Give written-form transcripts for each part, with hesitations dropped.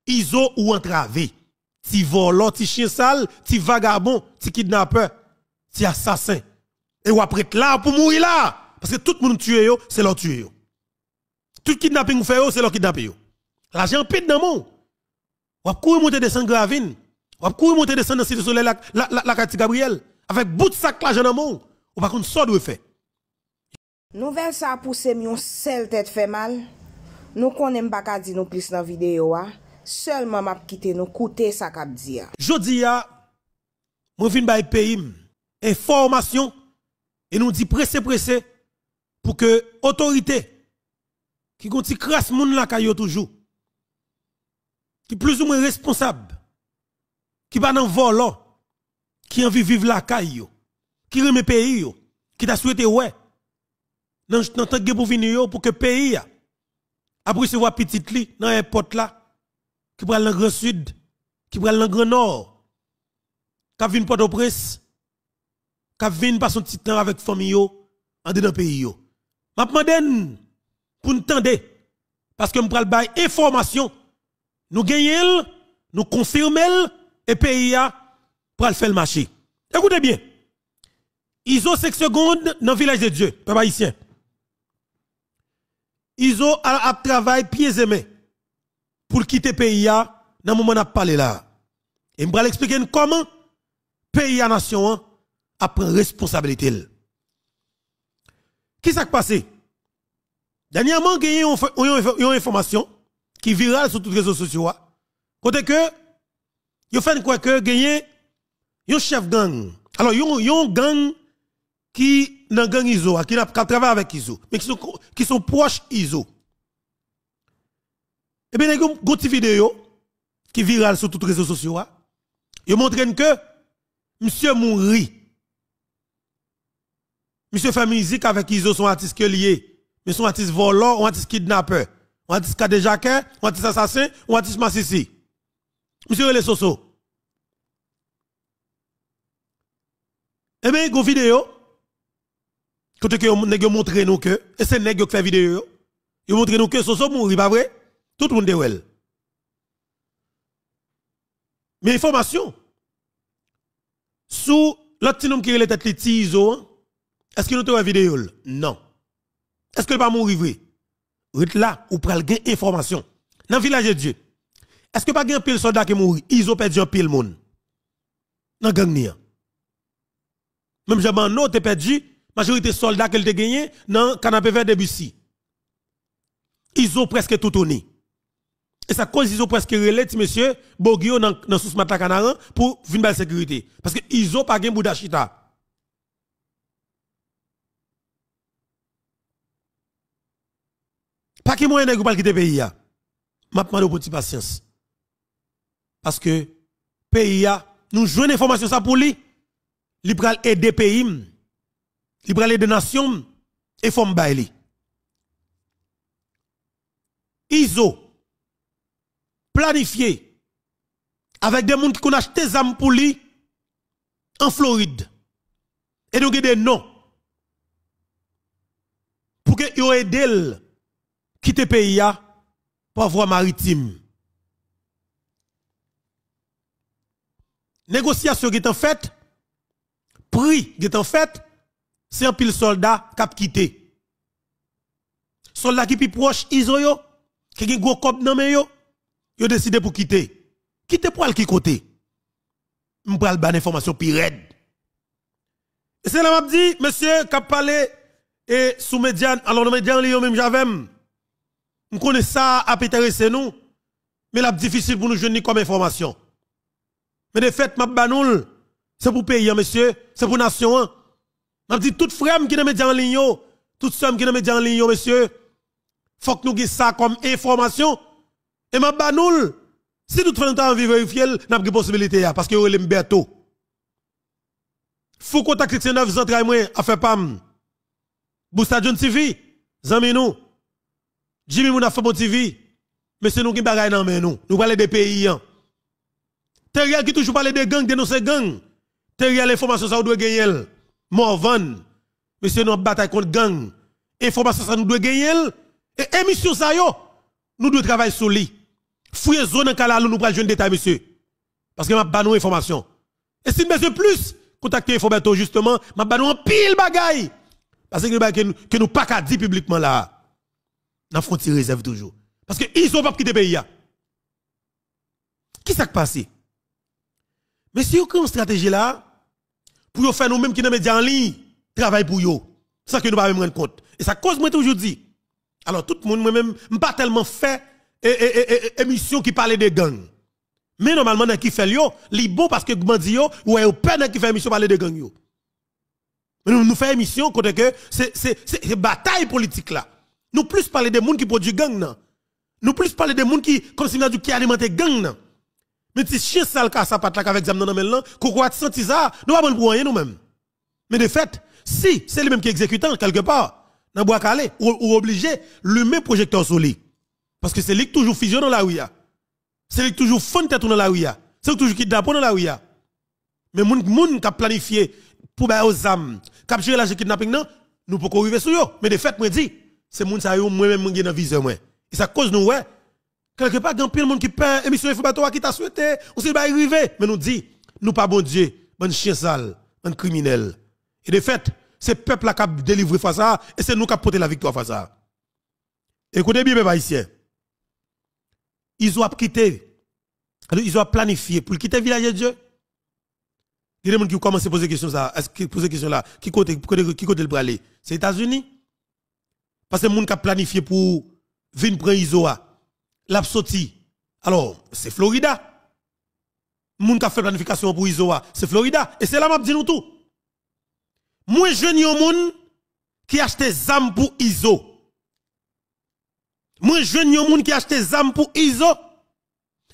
iso ou entravé. Ti volant, ti chien sale, ti vagabond, ti kidnappeur, ti assassin. Et ou après là pour mourir là. Parce que tout le monde tue yo, c'est leur tuer yo. Tout kidnapping fait yo, c'est leur kidnapper yo. L'argent pète dans mon. Ou courir monter descendre Gravine. Ou courir monter descendre dans Cité Soleil la Cati Gabriel avec bout de sac l'argent dans mon. Ou par contre ça doit faire. Nouvelle ça pousse mion seul tête fait mal. Nous connaissons pas ka di nous plus dans vidéo a. Seulement m'a quitter nous coûter ça k'ap di a. Jodi a moi vinn bay pays information et nous dit pressé pour que autorité qui gonti crasse moun la kayo toujours qui plus ou moins responsable qui pas dans volant qui envie vivre la kayo qui remet pays yo qui t'a souhaité ouais dans tant pour venir pour que pays a après recevoir petite li dans airport là qui pral dans grand sud qui pral dans grand nord qui vinn Port-au-Prince qui vinn passer son petit temps avec famille yo en dedans pays yo m'a demandé pour nous tendre parce que me pral bay information nous gagnons nous confirmer et pays a pral faire le marché. Écoutez bien. ISO 5 secondes dans le village de Dieu, peuple haïtien. ISO a travaillé pieds et mains pour quitter le pays dans le moment où on a parlé là. Et je vais expliquer comment le pays à nation a pris responsabilité. Qui s'est passé? Dernièrement, il y a une information qui est virale sur tous les réseaux sociaux. Côté que, il fait quoi que gagné un chef gang. Alors, il y a un gang qui dans gang ISO, qui travaille avec ISO, mais qui sont proches ISO. Et bien, il y a une petite vidéo qui est virale sur tous les réseaux sociaux. Il montre que monsieur Mouri, monsieur fait musique avec ISO, son artiste qui est lié. Mais son artiste volant, ou artiste kidnappeur, ou artiste cadéjaquet, ou artiste assassin, ou artiste massissi. Monsieur les Soso. Eh bien, il y a une vidéo, côté que vous montrez nous que, et c'est nèg qui fait vidéo, vous montrez nous que Soso mourit, pas vrai? Tout le monde est well. Mais information, sous l'autre nom qui est le tête les ISO, est-ce que nous avons une vidéo? Non. Est-ce que le pas mourir vrai? Là, ou pral gain information. Dans le village de Dieu. Est-ce que pas gain pile soldat qui mourir? Ils ont perdu un pile monde. Dans gang ni. Même jamais non te perdu majorité soldats qu'elle te gagné dans canapé vert Debussy. Ils ont presque tout tourné. Et ça cause ils ont presque relé monsieur Bogio dans sous Matla Canaran pour venir la sécurité parce que ils ont pas gain boudachita. Pas que moyen de quitter le pays. Je demande de petite patience. Parce que le pays, nous jouons une information ça pour lui. Il va aider le pays. Il va aider les nations. Et faut m'bailler. ISO, planifié, avec des gens qui ont acheté des armes pour lui en Floride. Et donc, il y a des noms. Pour que vous aidez quitter le pays pour voie maritime. Négociation qui est en fait, prix qui est en fait, c'est un pile soldat qui a quitté. Soldat qui est proche, ISO, qui a un gros cop dans le yo décidé pour quitter. Quitter pour aller qui côté? M'pral ban information pi raide. Et c'est là m'a dit monsieur qui a parlé et sous médian alors le médian li yo même j'avais on connaît ça à intéressé nous mais là difficile pour nous joindre comme information. Mais de fait m'a banoul c'est pour pays monsieur, c'est pour nation. M'a dit tout frère qui dans médian en ligne yo, tout somme qui dans médian en ligne yo monsieur, faut que nous gagnions ça comme information. Et m'a banoul si tout fait envie vérifier n'a pas de possibilité parce que yo l'emberto. Faut contacter 9 central moi a fait pam. Bousta John TV, zami nous. Jimmy Mouna fait bon TV. Mais c'est nous qui bagaille dans men nous. Nous parler des pays. Teriel qui toujours parler des gangs, dénoncer gang. Teriel l'information ça doit gagner. Morvan. Monsieur nous bataille contre gang. Information ça nous doit gagner. Et émission ça yo, nous devons travailler sur lui. Fouille zone en Kalalou, nous prenons le détail, monsieur. Parce que m'a pas nous information. Et si monsieur plus, contactez Infobeto justement, m'a pas nous en pile bagaille. Parce que nous pas qu'à dire publiquement là. N'a frontière réserve toujours. Parce que ils ont pas quitté le pays. Qui s'est passé? Mais si vous créez une stratégie là, pour faire nous-mêmes qui dans les médias en ligne, travail pour vous. C'est ça que nous ne pouvons pas rendre compte. Et ça cause moi toujours dit. Alors tout le monde, moi-même, pas tellement fait émission qui parlait de gangs. Mais normalement, dans qui fait yo, li bon parce que bandi yo, ou est au peine qui fait émission parler de gang yo. Mais nous faisons émission côté que c'est bataille politique là. Nous plus parler des gens qui produisent gang nan. Nous plus parler des gens qui continuent qui alimentent gang nan. Mais si chien sale ka sa pat la avec zam nan men lan, koko a senti ça, nous pas pour rien nous même. Mais de fait, si c'est lui même qui est exécutant quelque part, dans bois calé ou obligé lui met projecteur sur lui. Parce que c'est lui qui toujours fusionne dans la rue. C'est lui qui toujours fond tête dans la rue. C'est lui toujours qui kidnappe dans la rue. Mais moun qui a planifié pour ba aux âmes, capturer la kidnapping non, nous pouvons arriver sur yo. Mais de fait moi dit, c'est moun sa yo moi même moi dans viseur moi. Et ça cause nous ouais. Quelque part grand pile monde qui perd émission Infobeto qui t'a souhaité, on s'est pas arrivé, mais nous dit nous pas bon Dieu, bon chien sale, bon criminel. Et de fait, c'est le peuple qui a délivré face à ça, et c'est nous qui avons porté la victoire face à ça. Écoutez bien, mes ici. Ils ont quitté, ils ont planifié pour quitter le village de Dieu. Il y a des gens qui commencent à poser question ça, est-ce que poser question là, qui côté le bras aller? C'est les États-Unis. Parce que les gens qui ont planifié pour venir prendre Isoa, l'a sorti. Alors, c'est Florida. Les gens qui ont fait planification pour Isoa, c'est Florida. Et c'est là que je dis nous tout. Moi, je n'y a moun qui achète des armes pour ISO. Moi, je n'y a moun qui achète des armes pour ISO.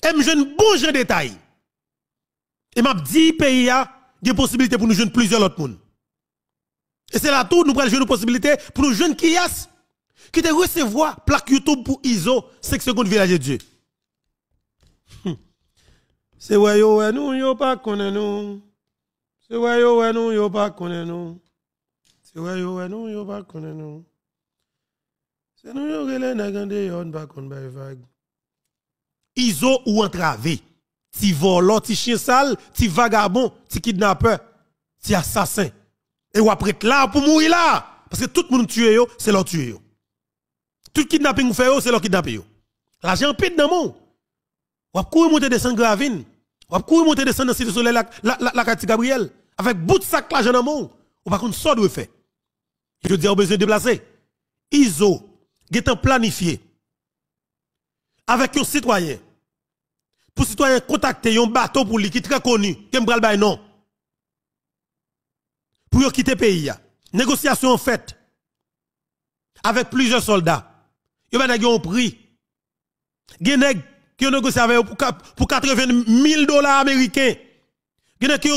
Et je ne bon jeu détail. Et m'a dit pays a des possibilités pour nous jeunes plusieurs autres moun. Et c'est là tout nous prenons une possibilité pour nous jeunes qui te recevoir plaque YouTube pour ISO 5 secondes village de Dieu. C'est ouais yo nous yo pas connaît nous. C'est ouais yo nous yo pas connaît nous. C'est ouais yo nous yo pas connaît nous. C'est nous yo relé nagande yo pas connaît bay vague. Iso ou entravé. Ti volant, ti chien sale, ti vagabond, ti kidnappeur, ti assassin. Et ou après là pour mourir là parce que tout le monde tué yo, c'est leur tué yo. Tout kidnapping fait yo, c'est leur kidnapper yo. L'argent pite dans mon. Ou courir monter descendre Gravine. Ou courir monter descendre dans Cité Soleil la Cati Gabriel avec bout de sac l'argent dans mon. Ou pas contre ça doit faire. Je dis au besoin de déplacer. ISO est planifié avec un citoyen. Pour citoyen contacter un bateau pour lui qui est très connu, qui m'bral bay non. Pour yo quitter pays. Négociation en fait avec plusieurs soldats. Yo ba nèg yon prix. Gen nèg qui ont négocié avec pour 80 000 dollars américains. Gen nèg qui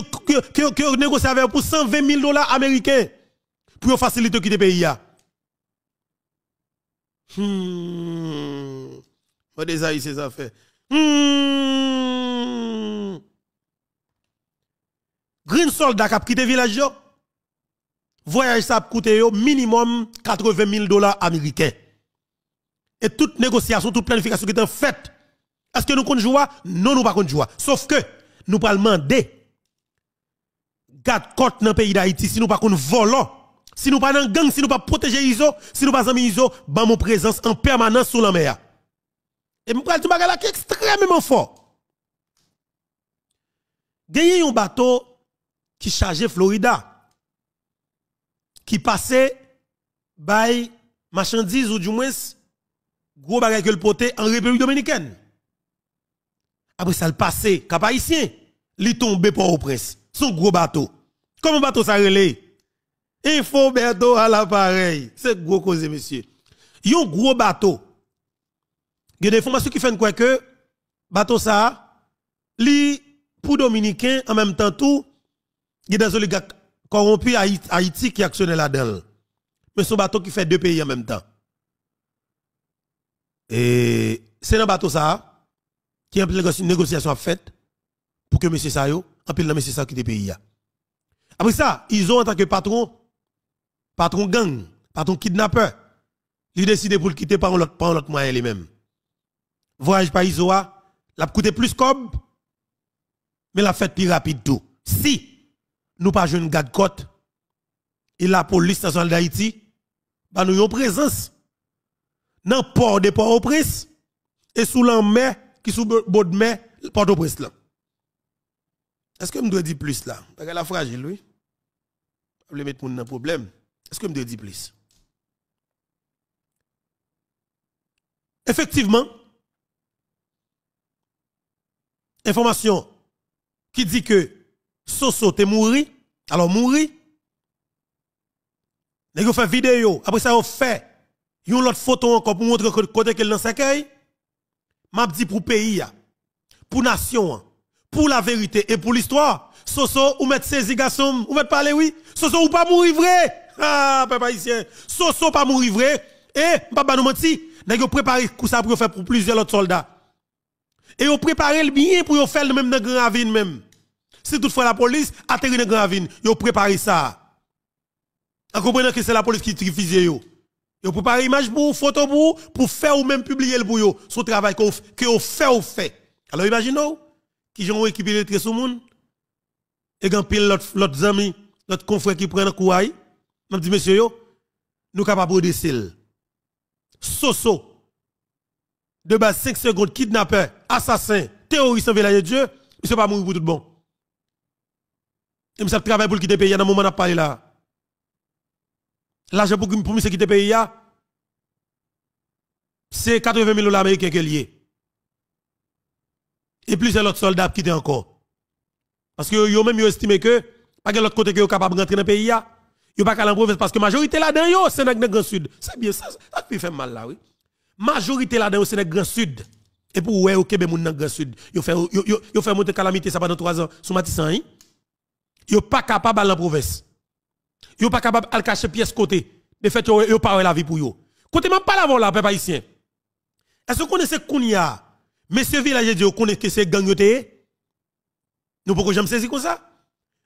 ont négocié avec pour 120 000 dollars américains pour faciliter quitter pays. Pas des haïtiens ça fait. Green soldat qui a quitté village yo. Voyage ça a coûté minimum 80 000 dollars américains. Et toute négociation, toute planification qui est faite. Est-ce que nous comptons jouer? Non, nous pas comptons jouer. Sauf que nous pas demander garde côte dans le pays d'Haïti si nous pas comptons volant. Si nous pas dans gang, si nous pas protéger ISO, si nous pas amis ISO, ban mon présence en permanence sur la mer. Et nous prenons tout bagage là qui est extrêmement fort. Gagné un bateau qui chargeait Florida, qui passait by marchandises ou du moins gros bagage que le poté en République Dominicaine. Après ça le passé, cap haïtien, li tombé pour au prince. Son gros bateau. Comment bateau ça relé? Infobeto à l'appareil. C'est gros cause monsieur. Yon gros bateau. Il y a des informations qui font quoi que bateau ça li pour dominicain en même temps tout il y a des oligarques corrompus Haïti qui actionnent là-dedans. Mais son bateau qui fait deux pays en même temps. Et c'est dans bateau ça qui a une négociation faite pour que monsieur Sayo en pile monsieur Sayo quitte le pays. Après ça, ils ont en tant que patron gang, patron kidnappeur, ils décident pour le quitter par l'autre moyen lui-même. voyage par Isoa, l'a coûté plus comme, mais la fête plus rapide tout. Si nous pas jeune garde côte et la police nationale d'Haïti, bah nous avons présence dans le port de Port-au-Prince et sous l'en-mer qui sous bord de mer Port-au-Prince là. Est-ce que je dois dire plus là? Parce que la fragile, oui. Je vais mettre mon problème. Est-ce que je dois dire plus? Effectivement, information qui dit que Soso te mouri, alors mouri. Vous fait vidéo, après ça, vous fait une autre photo encore pour montrer côté qu'elle dans sa caille. M'a dit pour pays, pour nation, pour la vérité et pour l'histoire. Soso, ou mettre ces garçons, ou mettre parler, oui. Soso, ou pas mourir vrai. Ah, papa ici. Soso, pas mourir vrai. Et, papa nous menti. Vous préparé ça pour faire pour plusieurs autres soldats. Et vous préparé le bien pour faire le même dans Grand Ravine même. Si toutefois la police atterrit dans Grand Ravine, vous préparé ça. En comprenant que c'est la police qui diffuse yo. Vous préparé image pour photo pour faire ou même publier le pour yo. Son travail que vous fait ou fait. Alors imaginez qui ont équipé les sur monde et quand pile l'autre amis, l'autre confrère qui prend un couaille, m'a dit monsieur yo, nous capable de descendre. Soso de base 5 secondes kidnappeur, assassin, terroriste en village de Dieu, monsieur pas mourir pour tout bon. Et monsieur travaille pour quitter le pays dans le moment où on a parlé là. L'argent pour monsieur quitter le pays c'est 80 000 $ américains qui est lié. Et plusieurs autres soldats qui quittent encore. Parce que yo même yo estimé que pas de l'autre côté que yo capable de rentrer dans le pays yo pas qu'à province parce que majorité là-dedans yo c'est dans le Grand Sud. C'est bien ça qui fait mal là oui. Majorité là-dedans c'est dans le Grand Sud. Et pour ouais au Québec moun dans le Grand Sud, yo fait monter calamité ça pendant 3 ans sous Matissan. Yo pas capable dans la province. Yo pas capable à cacher pièce côté. De fait yo pas la vie pour yo. Côté même pas la là peuple haïtien. Est-ce que vous connaissez Kounia? Monsieur village de vous connaissez que c'est gang yoté? Nous pouvons jamais saisir comme ça?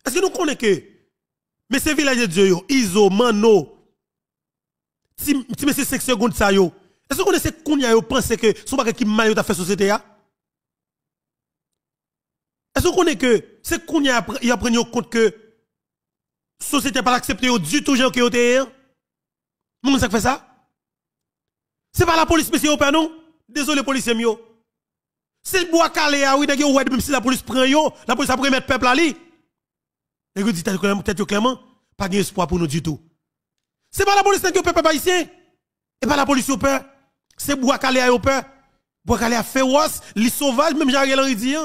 Est-ce que nous connaissons que monsieur village de Dieu Iso Mano si monsieur 5 secondes ça yo. Est-ce que vous connaissez Kounia yo pense que son bagage qui mal yo ta fait société ya? Est-ce que vous connaissez que c'est Kounia il a pris compte que société pas accepter du tout gens qui yoté? Moun ça fait ça? C'est pas la police monsieur au père non? Désolé policier mio. C'est bois calé oui nèg yo même si la police prend yo, la police après mettre peuple ali. Nèg dit tête clairement, pas de espoir pour nous du tout. C'est pas la police nèg yo peuple haïtien. Et pas la police au peur. C'est bois calé au peur. Bois calé a féroce, li sauvage même Jarel Henry dit.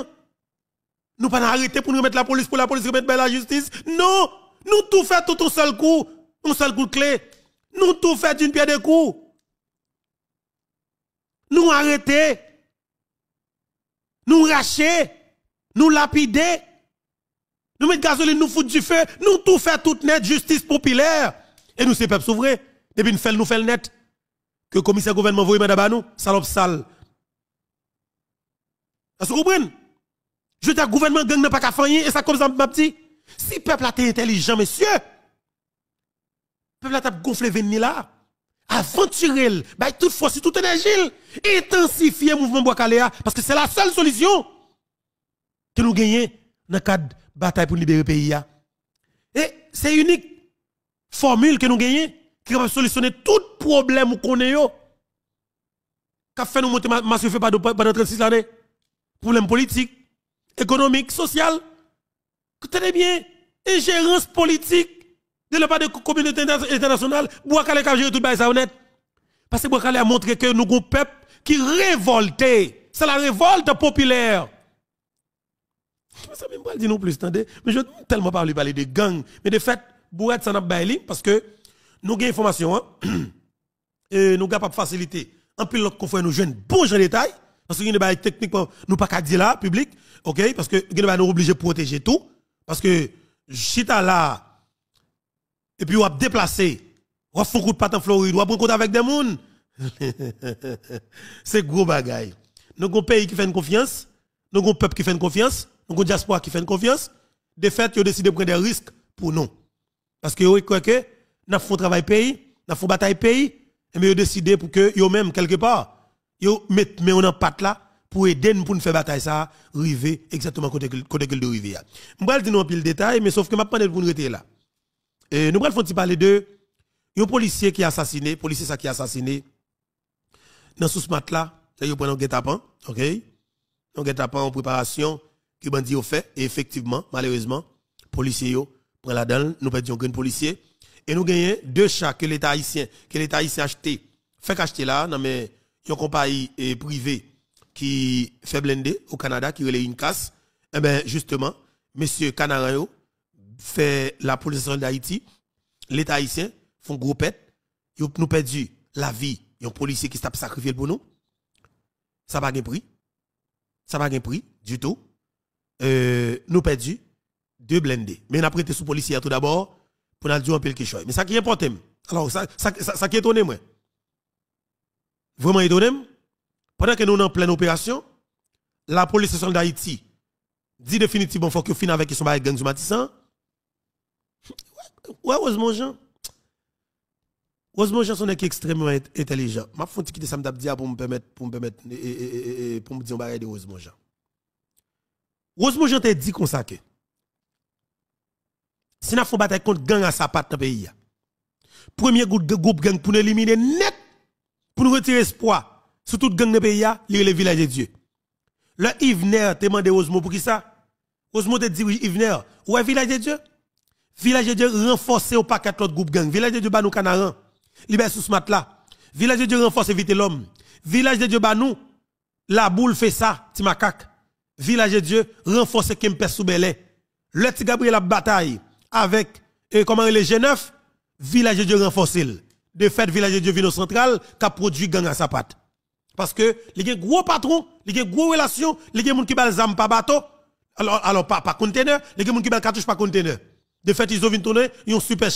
Nous pas arrêter pour nous mettre la police pour la police remettre la justice. Non, nous tout fait tout un seul coup de clé. Nous tout fait d'une pierre de coups. Nous arrêter, nous racher, nous lapider, nous mettre gasoline, nous foutre du feu, nous tout faire toute net, justice populaire. Et nous c'est peuple souverain. Depuis nous fait le net. Que le commissaire gouvernement voyait madame nous, salope sale. Est-ce que vous comprenez? Je dis à gouvernement gang n'a pas qu'à faire et ça comme ça m'a dit. Si peuple a été intelligent, monsieur, peuple a gonflé venir là. Aventurel, bah toute force, toute énergie, intensifier le mouvement Bois-Caléa, parce que c'est la seule solution que nous gagnons dans le cadre de bataille pour libérer le pays. Et c'est unique formule que nous gagnons qui va solutionner tout problème qu'on a. Qu'a fait nous monter massif pas de 36 années. Problème politique, économique, social. Tenez bien, ingérence politique. De la part de la communauté internationale, Bois-Calais a géré tout ça honnête. Parce que Bois-Calais a montré que nous avons un peuple qui révolté. C'est la révolte populaire. Ça même pas dire non plus, attendez. Mais je tellement parler de gang. Mais de fait, Bourret, ça n'a pas bailé parce que nous avons information. Et nous avons capable de faciliter. En plus, l'autre confrère nous jeune bon en détail. Parce que nous avons technique, nous pas qu'à dire là, public. OK? Parce que nous avons obligé de protéger tout. Parce que, chita là, et puis, on va déplacer. On va faire un coup de patte en Floride. On va prendre compte avec des gens. C'est gros bagaille. Nous avons un pays qui fait une confiance. Nous avons un peuple qui fait une confiance. Nous avons une diaspora qui fait une confiance. De fait, ils ont décidé de prendre des risques pour nous. Parce que ils croient que nous avons fait un travail pays, nous avons fait une bataille pays. Et ils ont décidé pour que eux-mêmes, quelque part, yo met mais on en patte là pour aider nous pour nous faire bataille ça river exactement côté que de river. M'bral dire non pile détail mais sauf que m'a pas pour nous rester là. Nous bral font parler de un policier qui a assassiné, policier ça qui a assassiné dans sous ce mat là, yo prend un guet-apens, OK? Un guet-apens en préparation que bandi au fait et effectivement malheureusement policier yo prend la dalle, nous perdons un grand policier et nous gagnons 2 chats que l'État haïtien acheté fait acheter là dans mais une compagnie privée qui fait blender au Canada qui relève une casse et ben justement monsieur Canaran fait la police d'Haïti l'État haïtien font gros pète nous perdu la vie un policier qui s'est sacrifié pour nous ça pas gain prix du tout nous perdu 2 blindés mais on a prêté sous policier tout d'abord pour nous dire un peu quelque chose mais ça qui est important alors ça qui est étonné moi vraiment étonné pendant que nous sommes en pleine opération la police d'Haïti dit définitivement faut que finisse avec son gang du Matissan ouais heureusement Jean sont extrêmement intelligent m'a font quitter ça me dire pour me permettre pour me dire on bail de heureusement Jean t'a dit comme ça que si n'a font bataille contre gang à sa patte dans pays premier groupe gang pour nous éliminer net pour nous retirer espoir sur toute gang de pays le village de Dieu le Yvener te demandé Osmo pour qui ça Osmo te dit oui Yvener ouais village de Dieu renforcer au paquet l'autre groupe gang village de Dieu ba nous canaran libère sous ce mat là village de Dieu renforcer vite l'homme village de Dieu ba nous la boule fait ça ti macaque village de Dieu renforcer Kempes sous Belé le ti Gabriel a bataille avec comment les G9 village de Dieu renforcer de fait village de Dieu vino central qui produit gang à sa patte parce que les gros patron les gros relation les gens qui bal zam pas bateau alors pas conteneur les gens qui bal cartouche pas conteneur de fait ils ont vinn tourner ils ont super